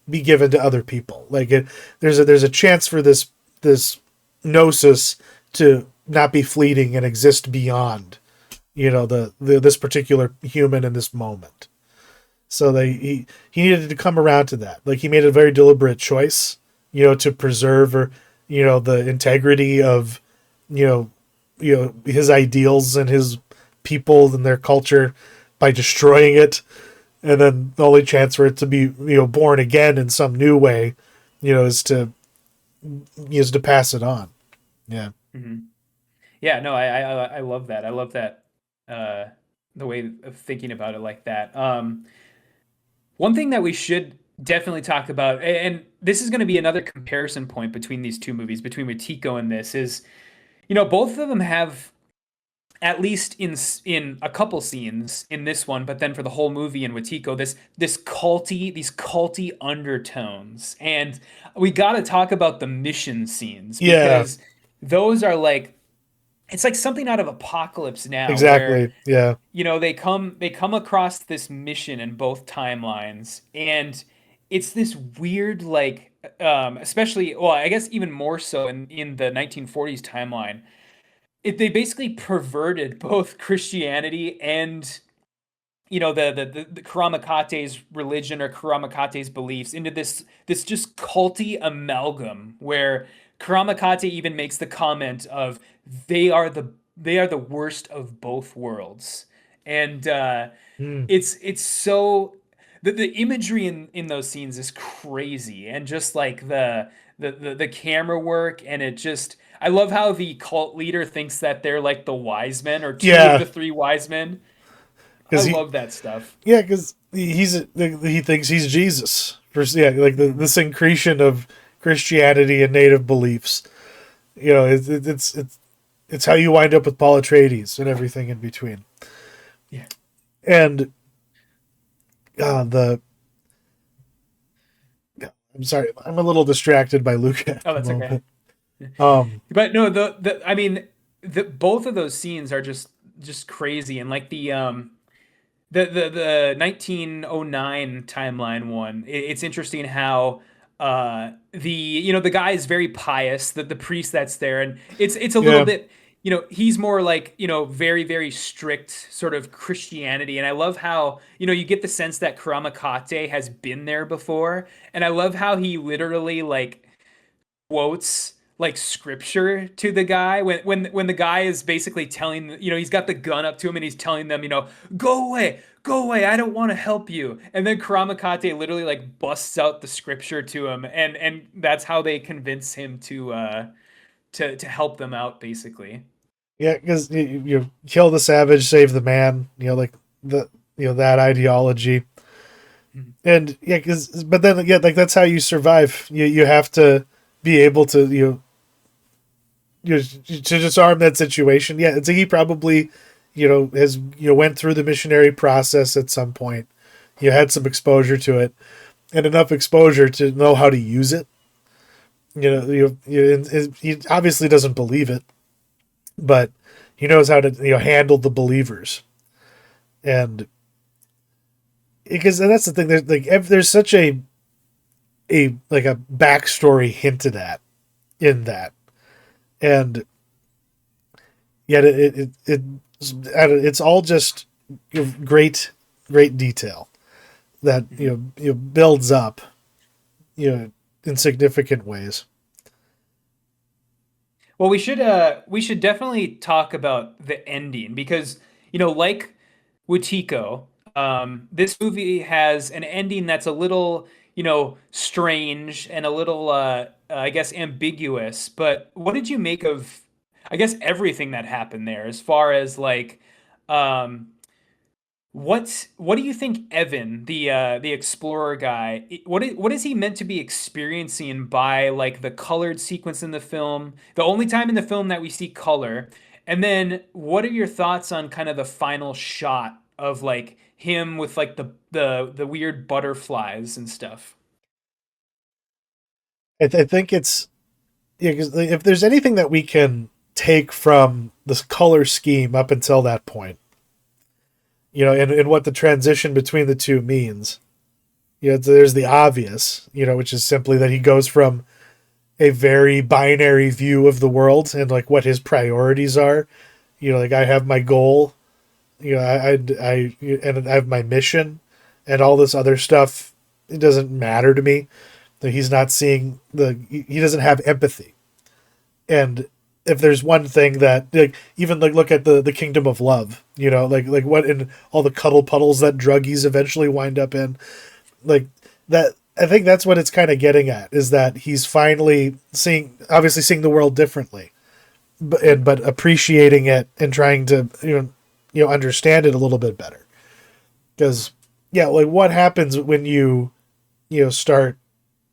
be given to other people. Like, there's a chance for this gnosis to not be fleeting and exist beyond, this particular human in this moment. So he needed to come around to that. Like, he made a very deliberate choice, to preserve the integrity of, his ideals and his people and their culture by destroying it. And then the only chance for it to be, born again in some new way, is to pass it on. Yeah. Mm-hmm. Yeah, no, I love that. I love that, the way of thinking about it like that. One thing that we should definitely talk about, and this is going to be another comparison point between these two movies, between Wetiko and this, is, both of them have, at least in a couple scenes in this one, but then for the whole movie in Wetiko, these culty undertones. And we got to talk about the mission scenes, because those are like, it's like something out of Apocalypse Now. Exactly. Where, they come across this mission in both timelines, and it's this weird, like, especially, well, I guess even more so in the 1940s timeline. They basically perverted both Christianity and, the Karamakate's religion, or Karamakate's beliefs, into this just culty amalgam, where Karamakate even makes the comment of, they are the worst of both worlds. And it's so, the imagery in those scenes is crazy, and just like the camera work, and it just, I love how the cult leader thinks that they're like the wise men, or two of the three wise men. I love that stuff. Yeah, because he thinks he's Jesus. Like the syncretion of Christianity and native beliefs. It's how you wind up with Paul Atreides and everything in between. Yeah, and I'm sorry, I'm a little distracted by Luca. Oh, that's okay. But no, I mean, both of those scenes are just crazy. And like the 1909 timeline one, it's interesting how the guy is very pious, the priest that's there, and it's a little bit, he's more like, very, very strict sort of Christianity. And I love how, you get the sense that Karamakate has been there before. And I love how he literally like quotes like scripture to the guy when the guy is basically telling, he's got the gun up to him and he's telling them, go away, I don't want to help you. And then Karamakate literally like busts out the scripture to him, and that's how they convince him to help them out basically. Yeah, because you kill the savage, save the man. Like the that ideology. And yeah, but then like that's how you survive. You have to be able to to disarm that situation. Yeah, it's he probably has went through the missionary process at some point. You had some exposure to it, and enough exposure to know how to use it. He obviously doesn't believe it, but he knows how to handle the believers. And that's the thing. There's such a like a backstory hinted at in that, and yet it's all just great detail that builds up in significant ways. Well, we should definitely talk about the ending because like Wetiko, this movie has an ending that's a little strange and a little I guess ambiguous. But what did you make of I guess everything that happened there as far as like um, what do you think Evan, the explorer guy, what is he meant to be experiencing by like the colored sequence in the film? The only time in the film that we see color. And then what are your thoughts on kind of the final shot of like him with like the weird butterflies and stuff? I think it's because if there's anything that we can take from this color scheme up until that point, and what the transition between the two means. There's the obvious, which is simply that he goes from a very binary view of the world and like what his priorities are. Like I have my goal, and I have my mission, and all this other stuff. It doesn't matter to me. That he's not seeing he doesn't have empathy. And if there's one thing that like even like look at the kingdom of love, like what in all the cuddle puddles that druggies eventually wind up in, like that. I think that's what it's kind of getting at is that he's finally obviously seeing the world differently, but appreciating it and trying to understand it a little bit better. Because yeah, like what happens when you start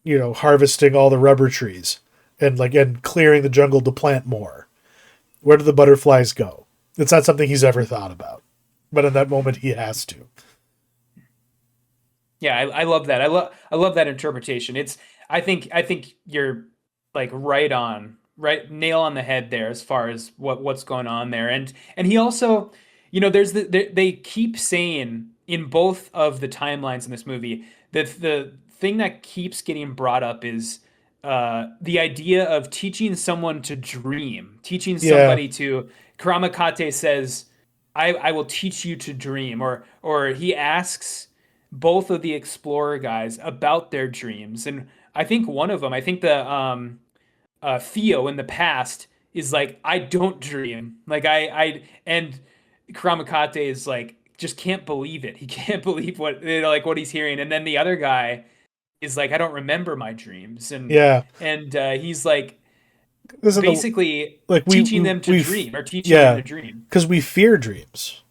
harvesting all the rubber trees and clearing the jungle to plant more? Where do the butterflies go? It's not something he's ever thought about, but in that moment he has to. Yeah, I love that. I love that interpretation. I think you're like right on, right nail on the head there as far as what's going on there. And he also, there's they keep saying in both of the timelines in this movie that the thing that keeps getting brought up is the idea of teaching someone to dream, teaching Yeah, somebody to. Karamakate says, I will teach you to dream," or he asks both of the explorer guys about their dreams, and I think one of them, I think the Theo in the past is like, "I don't dream," like and Karamakate is like just can't believe it. He can't believe like what he's hearing, and then the other guy is like, "I don't remember my dreams," yeah. and he's like This is the basically like teaching them to we dream or teaching him yeah, to dream. because we fear dreams.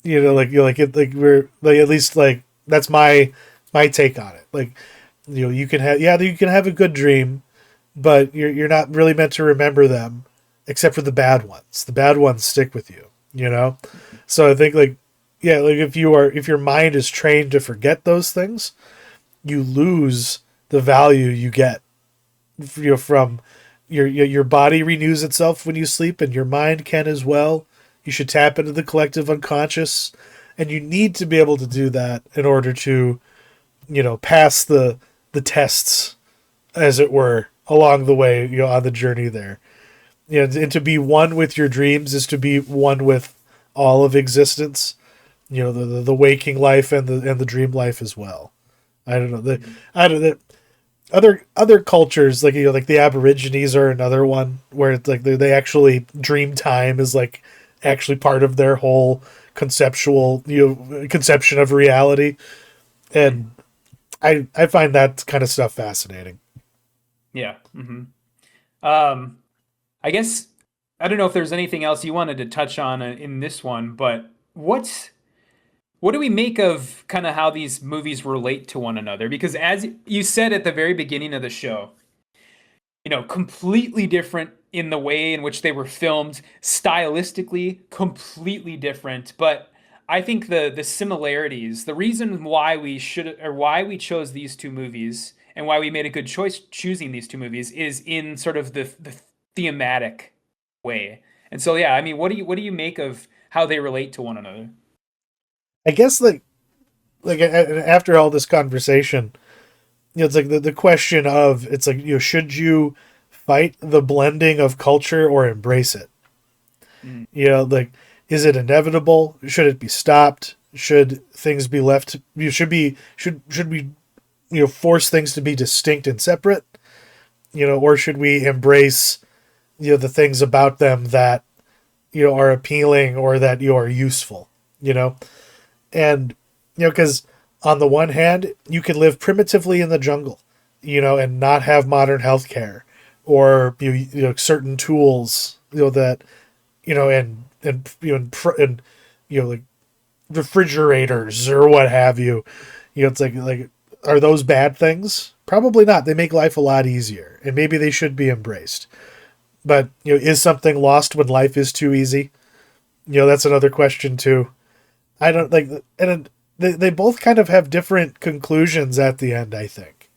Like you like it like we're like at least like that's my take on it. Like you can have you can have a good dream, but you're not really meant to remember them, except for the bad ones. The bad ones stick with you. So I think like yeah, like if your mind is trained to forget those things, you lose the value you get from your body renews itself when you sleep, and your mind can as well. You should tap into the collective unconscious, and you need to be able to do that in order to pass the tests, as it were, along the way, on the journey there. And to be one with your dreams is to be one with all of existence. The waking life and the dream life as well. I don't know. I don't. other cultures, like like the Aborigines are another one where it's like they actually dream time is like actually part of their whole conceptual conception of reality, and I find that kind of stuff fascinating. Yeah. Um, I guess I don't know if there's anything else you wanted to touch on in this one, but what do we make of kind of how these movies relate to one another? Because as you said at the very beginning of the show, completely different in the way in which they were filmed, stylistically completely different, but I think the similarities, the reason why we should or why we chose these two movies and why we made a good choice choosing these two movies is in sort of the thematic way. And so yeah, I mean, what do you make of how they relate to one another? I guess after all this conversation, it's like the question of it's like should you fight the blending of culture or embrace it? Mm. Like, is it inevitable? Should it be stopped? Should things be left? You should we force things to be distinct and separate? Or should we embrace the things about them that are appealing or that are useful? And because on the one hand, you can live primitively in the jungle, and not have modern healthcare or certain tools, that and like refrigerators or what have you. It's like are those bad things? Probably not. They make life a lot easier, and maybe they should be embraced. But is something lost when life is too easy? That's another question too. I don't like, and they both kind of have different conclusions at the end, I think.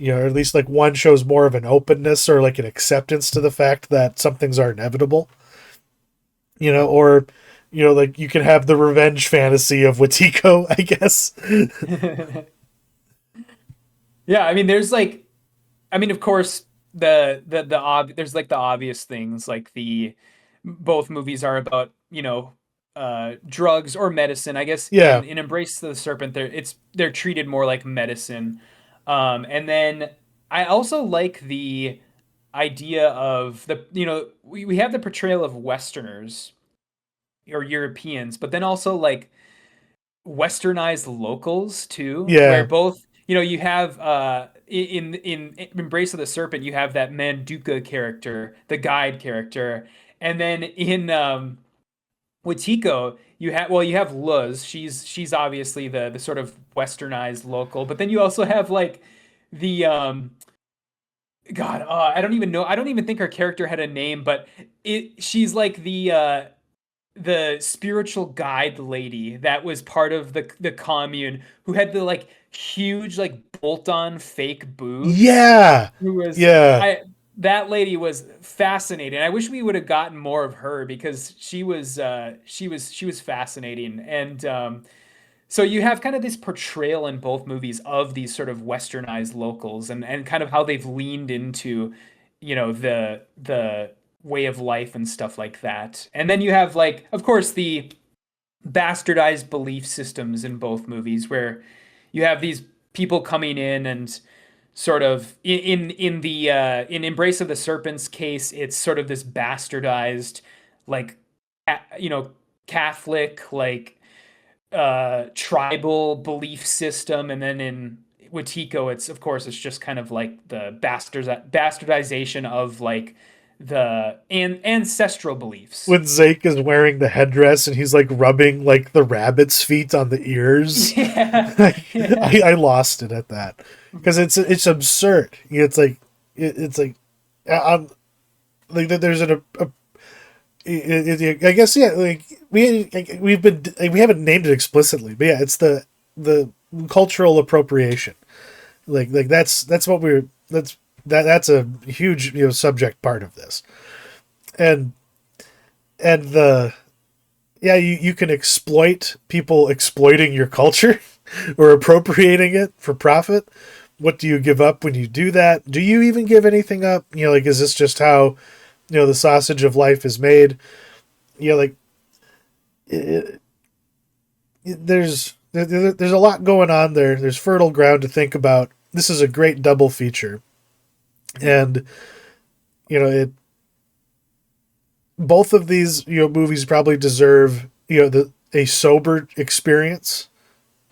Or at least like one shows more of an openness or like an acceptance to the fact that some things are inevitable. Or like you can have the revenge fantasy of Wetiko, I guess. Yeah, I mean, of course, there's like the obvious things, like the both movies are about drugs or medicine. I guess Yeah, in Embrace the Serpent, they're treated more like medicine, and then I also like the idea of we have the portrayal of Westerners or Europeans, but then also like westernized locals too, where yeah, both you have in Embrace of the Serpent you have that Manduka character, the guide character, and then in Wetiko you have Luz. She's obviously the sort of westernized local, but then you also have like the God, I don't even know. I don't even think her character had a name, but she's like the spiritual guide lady that was part of the commune who had the like huge like bolt-on fake boobs. yeah, Who was yeah. I That lady was fascinating. I wish we would have gotten more of her because she was fascinating. And so you have kind of this portrayal in both movies of these sort of westernized locals and kind of how they've leaned into, the way of life and stuff like that. And then you have like, of course, the bastardized belief systems in both movies where you have these people coming in and sort of in Embrace of the Serpent's case, it's sort of this bastardized like Catholic like tribal belief system, and then in Wetiko, it's just kind of like the bastardization of like the ancestral beliefs. When Zake is wearing the headdress and he's like rubbing like the rabbit's feet on the ears, Yeah, yeah, I lost it at that because it's absurd. It's like um like there's I guess yeah, like we haven't named it explicitly, but yeah, it's the cultural appropriation. Like that's what that's a huge subject part of this, and the yeah, you can exploit people exploiting your culture or appropriating it for profit. What do you give up when you do that? Do you even give anything up? Like, is this just how the sausage of life is made? Like it, there's a lot going on there. There's fertile ground to think about this is a great double feature, and it both of these movies probably deserve a sober experience.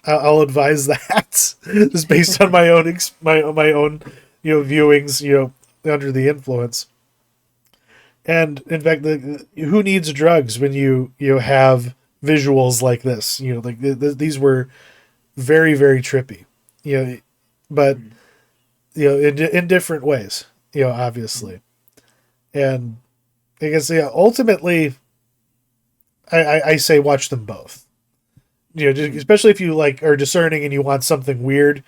I'll advise that just based on my own my own viewings under the influence. And in fact, who needs drugs when you have visuals like this? These were very, very trippy. But in different ways. Obviously, and I guess ultimately, I say watch them both. Especially if you are discerning and you want something weird.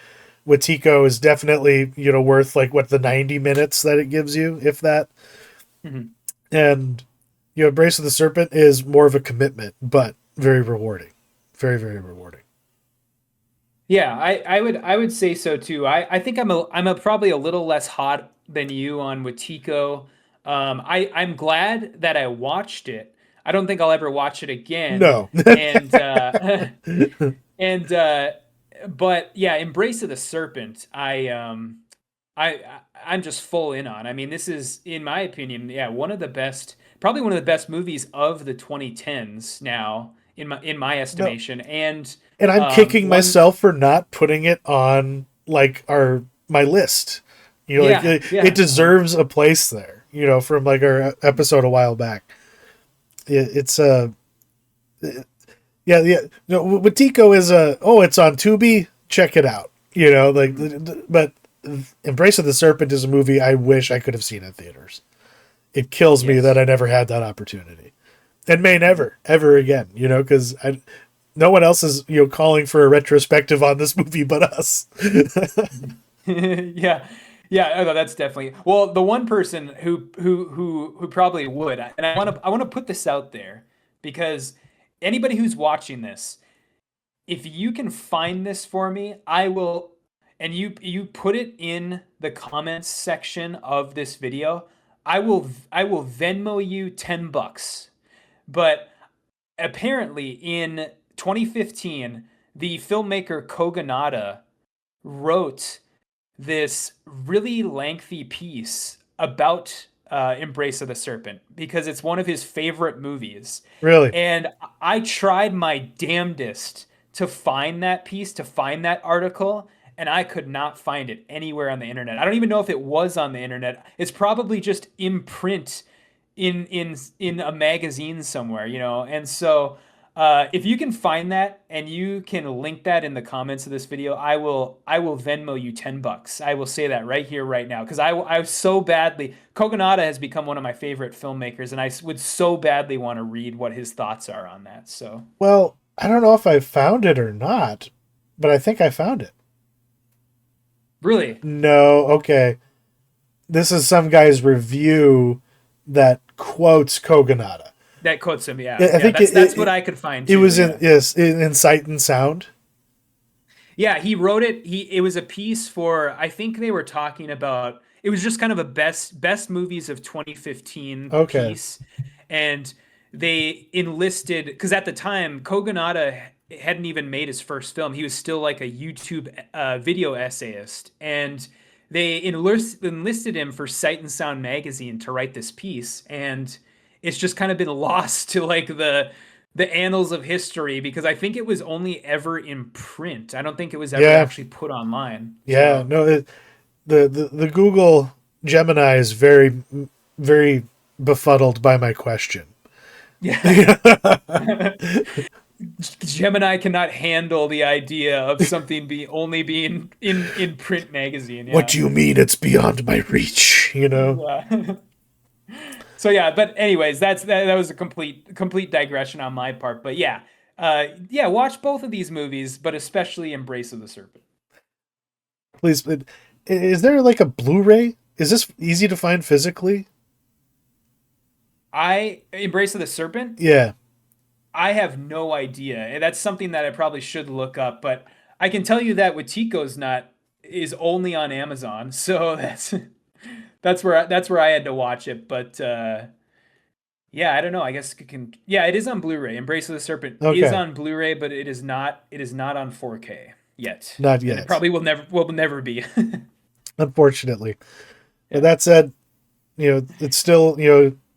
Wetiko is definitely worth what the 90 minutes that it gives you, if that. Mm-hmm. And Embrace of the Serpent is more of a commitment, but very rewarding, very, very rewarding. Yeah, I would say so too. I think I'm probably a little less hot than you on Wetiko. I'm glad that I watched it. I don't think I'll ever watch it again. No. And and but yeah, Embrace of the Serpent. I'm just full in on. I mean, this is, in my opinion, yeah, probably one of the best movies of the 2010s now, in my No. estimation. And And I'm kicking one, myself for not putting it on my list. yeah, It yeah, deserves a place there. From our episode a while back. It's yeah. No, Wetiko is it's on Tubi. Check it out. But Embrace of the Serpent is a movie I wish I could have seen in theaters. It kills me that yes. I never had that opportunity, and may never ever again. Because no one else is calling for a retrospective on this movie but us. Yeah, yeah, oh, no, that's definitely, well, the one person who probably would, and I want to put this out there, because anybody who's watching this, if you can find this for me, I will, and you put it in the comments section of this video, I will Venmo you $10. But apparently in 2015, the filmmaker Kogonada wrote this really lengthy piece about Embrace of the Serpent because it's one of his favorite movies. Really? And I tried my damnedest to find that piece, to find that article, and I could not find it anywhere on the internet. I don't even know if it was on the internet. It's probably just in print in a magazine somewhere, And so if you can find that and you can link that in the comments of this video, I will Venmo you $10. I will say that right here, right now, because I so badly, Kogonada has become one of my favorite filmmakers, and I would so badly want to read what his thoughts are on that. So Well, I don't know if I found it or not, but I think I found it. really, No, okay. This is some guy's review that quotes Kogonada. that quotes him. Yeah, I yeah, think that's what I could find it too. was in Yeah. yes in Sight and Sound. Yeah, he wrote it. It was a piece for, I think they were talking about, it was just kind of a best movies of 2015 Okay, piece, and they enlisted, because at the time Kogonada hadn't even made his first film. He was still like a YouTube video essayist, and they enlisted him for Sight and Sound magazine to write this piece, and it's just kind of been lost to like the annals of history, because I think it was only ever in print. I don't think it was ever yeah, actually put online. yeah. So No, the Google Gemini is very very befuddled by my question. yeah, Gemini cannot handle the idea of something only being in print magazine. What Yeah, do you mean it's beyond my reach? yeah. So yeah, but anyways, that was a complete digression on my part. But yeah, yeah, watch both of these movies, but especially Embrace of the Serpent. Please, is there a Blu-ray? Is this easy to find physically? I Embrace of the Serpent. Yeah. I have no idea. And that's something that I probably should look up, but I can tell you that Wetiko's not is only on Amazon. So that's where I had to watch it, but yeah, I don't know. I guess it can, yeah, it is on Blu-ray. Embrace of the Serpent is Okay. on Blu-ray, but it is not on 4K. yet. Not And yet. it probably will never be. Unfortunately. Yeah. But that said, it still,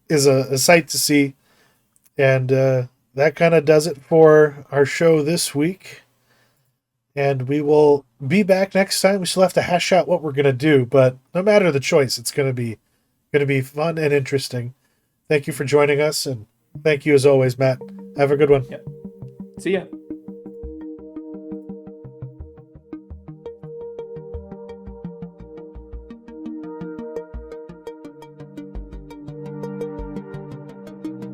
is a sight to see. And that kind of does it for our show this week. And we will be back next time. We still have to hash out what we're going to do, but no matter the choice, it's going to be fun and interesting. Thank you for joining us, and thank you as always, Matt. Have a good one. Yep. See ya.